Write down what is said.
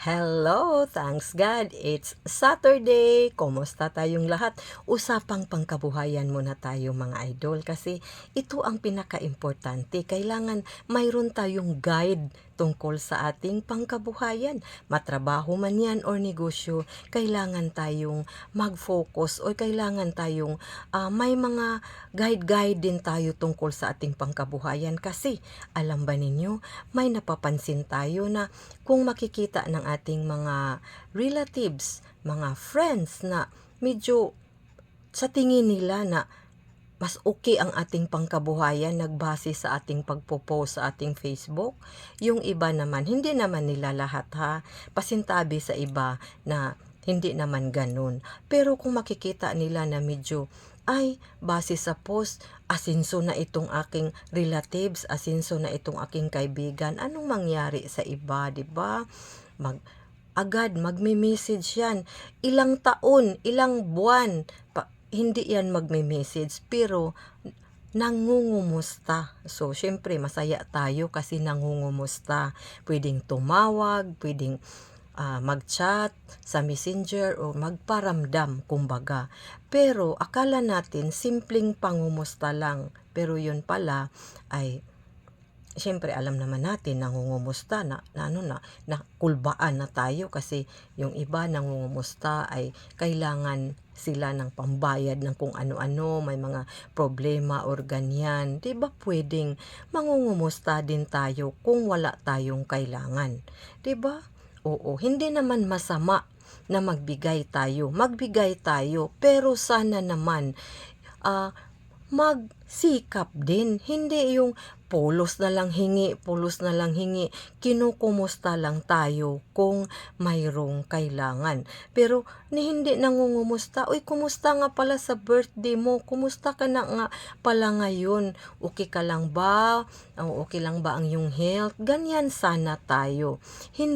Hello, thanks God, it's Saturday. Kumusta tayong lahat? Usapang pangkabuhayan muna tayo mga idol kasi ito ang pinaka-importante. Kailangan mayroon tayong guide tungkol sa ating pangkabuhayan. Matrabaho man yan or negosyo, kailangan tayong mag-focus o kailangan tayong may mga guide-guide din tayo tungkol sa ating pangkabuhayan kasi alam ba ninyo, may napapansin tayo na kung makikita ng ating mga relatives, mga friends na medyo sa tingin nila na mas okay ang ating pangkabuhayan nagbase sa ating pagpo-post sa ating Facebook. Yung iba naman, hindi naman nila lahat ha, pasintabi sa iba na hindi naman ganun. Pero kung makikita nila na medyo, ay, base sa post, asinso na itong aking relatives, asinso na itong aking kaibigan, anong mangyari sa iba, 'di ba? Agad magme-message yan. Ilang taon, ilang buwan, hindi yan magme-message, pero nangungumusta. So, syempre, masaya tayo kasi nangungumusta. Pwedeng tumawag, pwedeng mag-chat sa messenger o magparamdam, kumbaga. Pero, akala natin, simpleng pangumusta lang. Pero yun pala, ay siyempre alam naman natin nangungumusta na kulbaan na tayo kasi yung iba nangungumusta ay kailangan sila ng pambayad ng kung ano-ano, may mga problema or ganyan. 'Di ba pwedeng mangungumusta din tayo kung wala tayong kailangan? 'Di ba? Oo, hindi naman masama na magbigay tayo, pero sana naman ah magsikap din. Hindi yung pulos na lang hingi, kinukumusta lang tayo kung mayroong kailangan. Pero hindi nangungumusta, uy, kumusta nga pala sa birthday mo? Kumusta ka na nga pala ngayon? Okay ka lang ba? O okay lang ba ang iyong health? Ganyan sana tayo. Hindi